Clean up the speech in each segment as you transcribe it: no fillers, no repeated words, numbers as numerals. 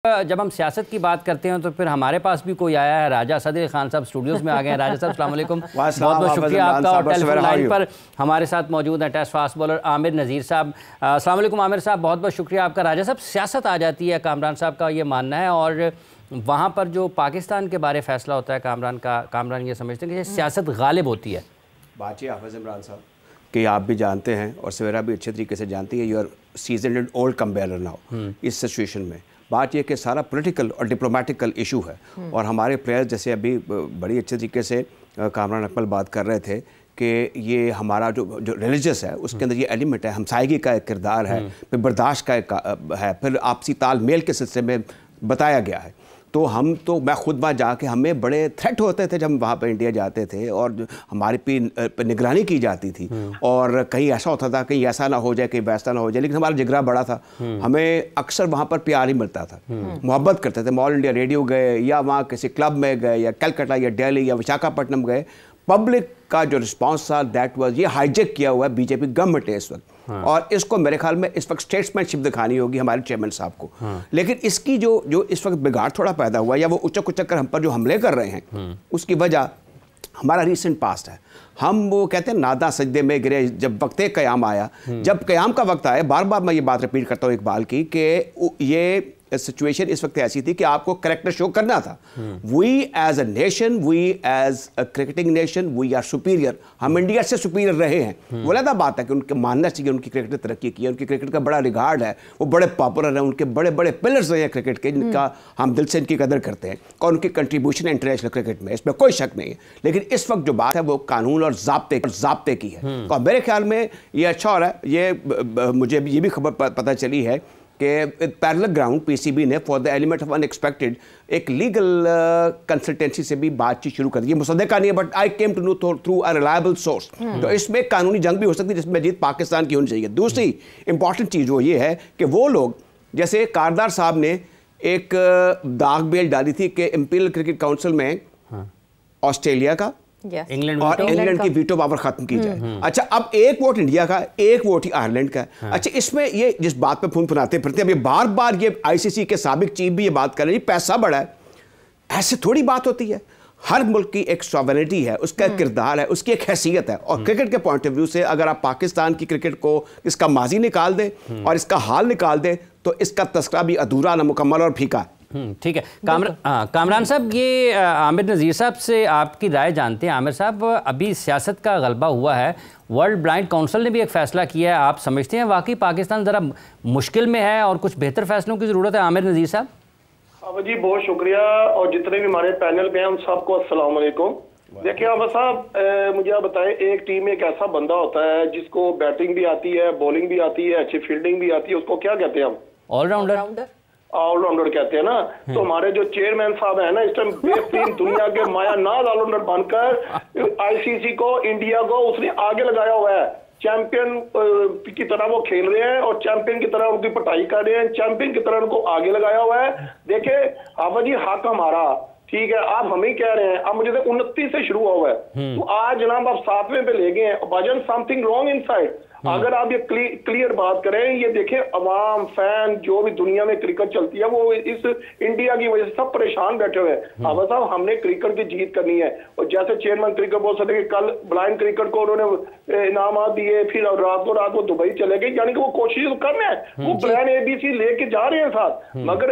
जब हम सियासत की बात करते हैं तो फिर हमारे पास भी कोई आया है। राजा सदर खान साहब स्टूडियोज़ में आ गए हैं। राजा साहब अस्सलाम वालेकुम, बहुत बहुत शुक्रिया आपका। और टेलीफोन लाइन पर हमारे साथ मौजूद हैं टेस्ट फास्ट बॉलर आमिर नज़ीर साहब। अस्सलाम वालेकुम आमिर साहब, बहुत बहुत शुक्रिया आपका। राजा साहब, सियासत आ जाती है, कामरान साहब का ये मानना है, और वहाँ पर जो पाकिस्तान के बारे फैसला होता है कामरान ये समझते हैं कि सियासत गालिब होती है। बात ये हाफिज़ इमरान साहब कि आप भी जानते हैं और सवेरा भी अच्छे तरीके से जानती है, you are seasoned and old compare now इस सिचुएशन में। बात यह कि सारा पॉलिटिकल और डिप्लोमेटिकल इशू है, और हमारे प्लेयर्स जैसे अभी बड़ी अच्छे तरीके से कामरान अकमल बात कर रहे थे कि ये हमारा जो रिलीजियस है उसके अंदर ये एलिमेंट है, हमसायगी का एक किरदार है, फिर बर्दाश्त का एक है, फिर आपसी तालमेल के सिलसिले में बताया गया है। तो मैं खुद वहाँ जाके हमें बड़े थ्रेट होते थे जब हम वहाँ पर इंडिया जाते थे, और हमारी पे निगरानी की जाती थी, और कहीं ऐसा होता था कहीं ऐसा ना हो जाए, कहीं वैसा ना हो जाए, लेकिन हमारा जिगरा बड़ा था। हमें अक्सर वहाँ पर प्यार ही मिलता था, मोहब्बत करते थे। ऑल इंडिया रेडियो गए या वहाँ किसी क्लब में गए या कलकत्ता या दिल्ली या विशाखापट्टनम गए, पब्लिक का जो रिस्पांस था दैट वाज ये हाईजेक किया हुआ है बीजेपी गवर्नमेंट है इस वक्त। और इसको मेरे ख्याल में इस वक्त स्टेट्समैनशिप दिखानी होगी हमारे चेयरमैन साहब को। लेकिन इसकी जो इस वक्त बिगाड़ थोड़ा पैदा हुआ है, या वो उचक उचक कर हम पर जो हमले कर रहे हैं, उसकी वजह हमारा रीसेंट पास्ट है। हम वो कहते हैं नादा सजदे में गिरे जब वक्त क़याम आया। जब क़याम का वक्त आया, बार बार मैं ये बात रिपीट करता हूँ इकबाल की, कि ये सिचुएशन इस वक्त ऐसी थी कि आपको कैरेक्टर शो करना था। We as a nation, we as a cricketing nation, we are superior. हम इंडिया से सुपीरियर रहे हैं। वो अलग बात है कि उनके मानना चाहिए, उनकी क्रिकेट ने तरक्की की है, उनकी क्रिकेट का बड़ा रिगार्ड है, वो बड़े पॉपुलर हैं, उनके बड़े बड़े पिलर्स रहे हैं क्रिकेट के, जिनका हम दिल से इनकी कदर करते हैं, और उनकी कंट्रीब्यूशन है इंटरनेशनल क्रिकेट में, इसमें कोई शक नहीं है। लेकिन इस वक्त जो बात है वो कानून और ज़ाब्ते की है। और मेरे ख्याल में ये अच्छा हो रहा है। ये मुझे ये भी खबर पता चली है कि पैरेलल ग्राउंड पीसीबी ने for the element of unexpected एक लीगल कंसल्टेंसी से भी बातचीत शुरू कर दी। मुसद्दक़ा नहीं है, but I came to know through a reliable source. तो इसमें कानूनी जंग भी हो सकती है जिसमें जीत पाकिस्तान की होनी चाहिए। दूसरी इंपॉर्टेंट चीज़ वो ये है कि वो लोग, जैसे कारदार साहब ने एक दाग बेल डाली थी कि इंपीरियल क्रिकेट काउंसिल में ऑस्ट्रेलिया का इंग्लैंड की वीटो पावर खत्म की जाए। अच्छा, अब एक वोट इंडिया का, एक वोट ही आयरलैंड का। अच्छा, इसमें ये जिस बात पे फुनफुनाते फिरते, अब ये बार बार ये आईसीसी के साबिक चीफ भी ये बात कर रहे हैं, पैसा बड़ा है, ऐसे थोड़ी बात होती है। हर मुल्क की एक सॉवरेनिटी है, उसका एक किरदार है, उसकी एक हैसियत है। और क्रिकेट के पॉइंट ऑफ व्यू से अगर आप पाकिस्तान की क्रिकेट को इसका माजी निकाल दें और इसका हाल निकाल दें, तो इसका तस्करा भी अधूरा, नामुकम्मल और फीका। ठीक है। कामरान साहब, ये आमिर नज़ीर साहब से आपकी राय जानते हैं। आमिर साहब, अभी सियासत का गलबा हुआ है, वर्ल्ड ब्लाइंड काउंसिल ने भी एक फ़ैसला किया है। आप समझते हैं वाकई पाकिस्तान ज़रा मुश्किल में है और कुछ बेहतर फैसलों की ज़रूरत है? आमिर नज़ीर साहब जी बहुत शुक्रिया, और जितने भी हमारे पैनल पे हैं उन सबको अस्सलाम वालेकुम। देखिए आमिर साहब, मुझे आप बताएं, एक टीम में एक ऐसा बंदा होता है जिसको बैटिंग भी आती है, बॉलिंग भी आती है, अच्छी फील्डिंग भी आती है, उसको क्या कहते हैं हम? ऑलराउंडर कहते हैं ना। तो हमारे जो चेयरमैन साहब है ना, इस टाइम बेहतरीन दुनिया के माया नाज ऑलराउंडर बनकर आईसीसी को, इंडिया को उसने आगे लगाया हुआ है। चैंपियन की तरह वो खेल रहे हैं और चैंपियन की तरह उनकी पढ़ाई कर रहे हैं, चैंपियन की तरह उनको आगे लगाया हुआ है। देखे हाफिज जी, हक हमारा, ठीक है, आप हम ही कह रहे हैं। अब मुझे 29 से शुरू हुआ है, तो आज जनाब आप 7वें पे ले गए हैं। भाईजान, समथिंग रॉन्ग इनसाइड। अगर आप ये क्लियर बात करें, ये देखें, अवाम, फैन, जो भी दुनिया में क्रिकेट चलती है, वो इस इंडिया की वजह से सब परेशान बैठे हुए हैं। अब साहब, हमने क्रिकेट की जीत करनी है। और जैसे चेयरमैन क्रिकेट बोल सकते कि कल ब्लाइंड क्रिकेट को उन्होंने इनाम दिए, फिर रात को दुबई चले गए, यानी कि वो कोशिश तो कर रहे हैं, वो प्लान ABC लेके जा रहे हैं साथ। मगर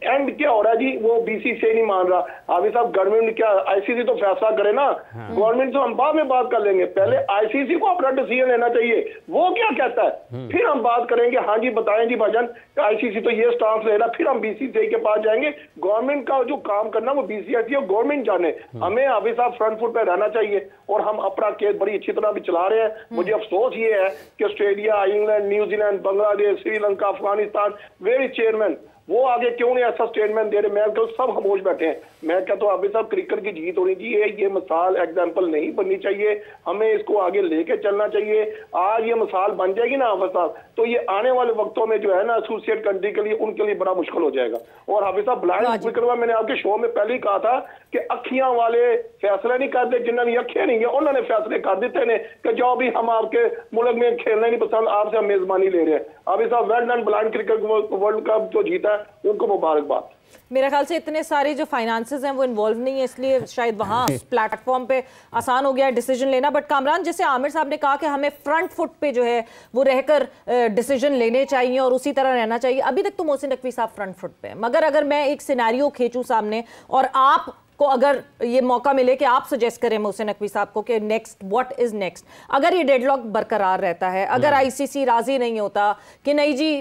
एंड क्या हो रहा है जी, वो BCCI नहीं मान रहा। अभी साहब, गवर्नमेंट क्या, ICC तो फैसला करे ना, गवर्नमेंट से हम बाद में बात कर लेंगे, पहले ICC को अपना डिसीजन लेना चाहिए, वो क्या कहता है, फिर हम बात करेंगे। हाँ जी, बताएं जी भाईजान, ICC तो ये स्टांस ले रहा, फिर हम BCCI के पास जाएंगे। गवर्नमेंट का जो काम करना वो BCCI और गवर्नमेंट जाने। हमें अभी साहब फ्रंट फुट पे रहना चाहिए, और हम अपना केस बड़ी अच्छी तरह भी चला रहे हैं। मुझे अफसोस ये है कि Australia, England, New Zealand, Bangladesh, Sri Lanka, Afghanistan, very chairman, वो आगे क्यों नहीं ऐसा स्टेटमेंट दे रहे? मैं कल सब खामोश बैठे हैं। मैं कहता हूँ अभी साहब, क्रिकेट की जीत होनी चाहिए, ये मिसाल एग्जाम्पल नहीं बननी चाहिए, हमें इसको आगे लेके चलना चाहिए। आज ये मिसाल बन जाएगी ना हाफिज साहब, तो ये आने वाले वक्तों में जो है ना, एसोसिएट कंट्री के लिए, उनके लिए बड़ा मुश्किल हो जाएगा। और हाफिज साहब, ब्लाइंड क्रिकेट में मैंने आपके शो में पहले ही कहा था कि अखियां वाले फैसले नहीं करते, जिन्होंने अखियां नहीं है उन्होंने फैसले कर देते ने कि जो भी हम आपके मुल्क में खेलना नहीं पसंद, आपसे हम मेजबानी ले रहे हैं। अभी साहब, well done, blind cricket world cup जो जीता है, उनको मुबारकबाद। मेरे ख्याल से इतने सारे जो फाइनेंसेस हैं वो इन्वॉल्व नहीं है, इसलिए शायद वहाँ प्लेटफॉर्म पे आसान हो गया है डिसीजन लेना। बट कामरान, जैसे आमिर साहब ने कहा कि हमें फ्रंट फुट पे जो है वो रहकर डिसीजन लेने चाहिए और उसी तरह रहना चाहिए। अभी तक तो मोहसिन नकवी साहब फ्रंट फुट पे है, मगर अगर मैं एक सिनेरियो खींचूं सामने और आप को अगर ये मौका मिले कि आप सजेस्ट करें मोहसिन नकवी साहब को कि नेक्स्ट व्हाट इज नेक्स्ट, अगर ये डेडलॉक बरकरार रहता है, अगर आईसीसी राजी नहीं होता कि नहीं जी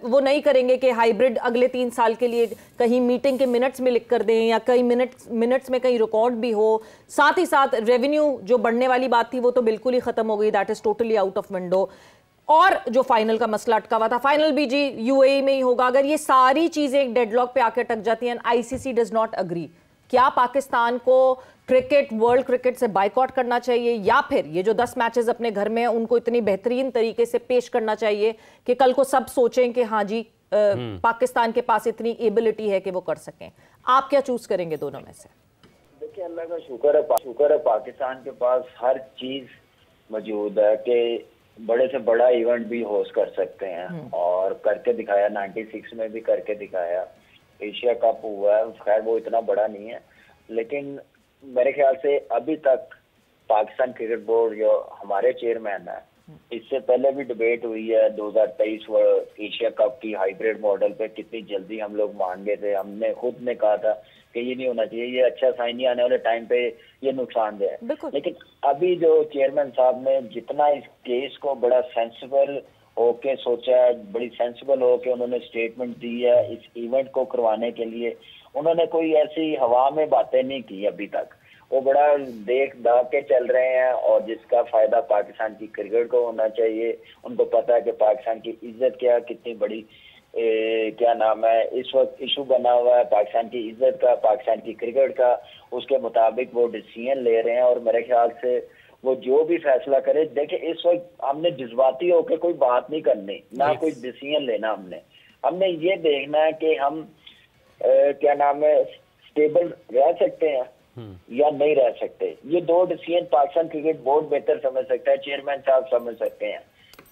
वो नहीं करेंगे कि हाइब्रिड अगले 3 साल के लिए कहीं मीटिंग के मिनट्स में लिख कर दें या कई मिनट्स में कहीं रिकॉर्ड भी हो, साथ ही साथ रेवेन्यू जो बढ़ने वाली बात थी वो तो बिल्कुल ही खत्म हो गई, that is totally out of window, और जो फाइनल का मसला अटका हुआ था, फाइनल भी जी यूएई में ही होगा। अगर ये सारी चीजें एक डेडलॉक पे आके अटक जाती हैं, आईसीसी डज नॉट अग्री, क्या पाकिस्तान को क्रिकेट, वर्ल्ड क्रिकेट से बाइकआउट करना चाहिए या फिर ये जो 10 मैचेस अपने घर में हैं उनको इतनी बेहतरीन तरीके से पेश करना चाहिए कि कल को सब सोचें कि हाँ जी पाकिस्तान के पास इतनी एबिलिटी है कि वो कर सकें? आप क्या चूज करेंगे दोनों में से? देखिए, अल्लाह का शुक्र है पाकिस्तान के पास हर चीज मौजूद है कि बड़े से बड़ा इवेंट भी होस्ट कर सकते हैं और करके दिखाया। 96 में भी करके दिखाया, एशिया कप हुआ है, खैर वो इतना बड़ा नहीं है, लेकिन मेरे ख्याल से अभी तक पाकिस्तान क्रिकेट बोर्ड जो हमारे चेयरमैन है, इससे पहले भी डिबेट हुई है 2023 एशिया कप की हाइब्रिड मॉडल पे, कितनी जल्दी हम लोग मान गए थे। हमने खुद ने कहा था कि ये नहीं होना चाहिए, ये अच्छा साइन नहीं, आने वाले टाइम पे ये नुकसानदेह है। लेकिन अभी जो चेयरमैन साहब ने जितना इस केस को बड़ा सेंसिबल होके सोचा है, बड़ी सेंसिबल होके उन्होंने स्टेटमेंट दी है इस इवेंट को करवाने के लिए, उन्होंने कोई ऐसी हवा में बातें नहीं की अभी तक। वो बड़ा देख दाख के चल रहे हैं और जिसका फायदा पाकिस्तान की क्रिकेट को होना चाहिए। उनको पता है कि पाकिस्तान की इज्जत क्या, कितनी बड़ी क्या नाम है इस वक्त इशू बना हुआ है पाकिस्तान की इज्जत का, पाकिस्तान की क्रिकेट का, उसके मुताबिक वो डिसीजन ले रहे हैं। और मेरे ख्याल से वो जो भी फैसला करे, देखिए इस वक्त हमने जज्बाती होकर कोई बात नहीं करनी, ना कोई डिसीजन लेना। हमने ये देखना है कि हम क्या नाम है स्टेबल रह सकते हैं या नहीं रह सकते। ये 2 डिसीजन पाकिस्तान क्रिकेट बोर्ड बेहतर समझ सकता है, चेयरमैन साहब समझ सकते हैं।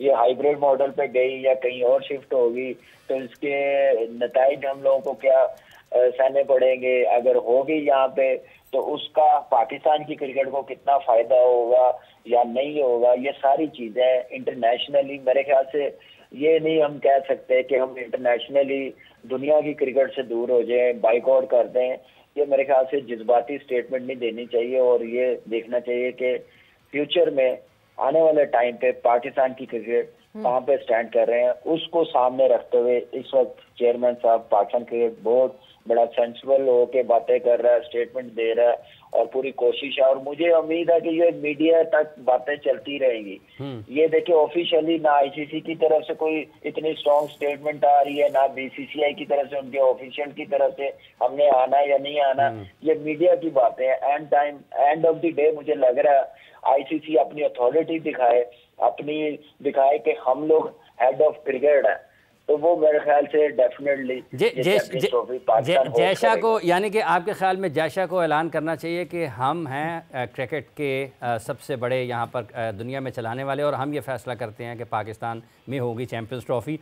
ये हाइब्रिड मॉडल पे गई या कहीं और शिफ्ट होगी तो इसके नताइज हम लोगों को क्या सहने पड़ेंगे। अगर होगी यहाँ पे तो उसका पाकिस्तान की क्रिकेट को कितना फायदा होगा या नहीं होगा, ये सारी चीजें इंटरनेशनली मेरे ख्याल से ये नहीं हम कह सकते कि हम इंटरनेशनली दुनिया की क्रिकेट से दूर हो जाएं, बाइकआउट कर दें। ये मेरे ख्याल से जज्बाती स्टेटमेंट नहीं देनी चाहिए और ये देखना चाहिए कि फ्यूचर में आने वाले टाइम पे पाकिस्तान की क्रिकेट कहाँ पे स्टैंड कर रहे हैं, उसको सामने रखते हुए इस वक्त चेयरमैन साहब पाकिस्तान क्रिकेट बोर्ड बड़ा सेंसिबल होके बातें कर रहा है, स्टेटमेंट दे रहा है और पूरी कोशिश है। और मुझे उम्मीद है कि ये मीडिया तक बातें चलती रहेंगी। ये देखिए ऑफिशियली ना आईसीसी की तरफ से कोई इतनी स्ट्रॉन्ग स्टेटमेंट आ रही है, ना बीसीसीआई की तरफ से, उनके ऑफिशियल की तरफ से हमने आना या नहीं आना, ये मीडिया की बातें हैं। एंड ऑफ द डे मुझे लग रहा है आईसीसी अपनी अथॉरिटी दिखाए कि हम लोग हेड ऑफ क्रिकेट है, तो वो मेरे ख्याल से डेफिनेटली जयशाह को, यानी कि आपके ख्याल में जयशाह को ऐलान करना चाहिए कि हम हैं क्रिकेट के सबसे बड़े यहाँ पर दुनिया में चलाने वाले और हम ये फैसला करते हैं कि पाकिस्तान में होगी चैंपियंस ट्रॉफी,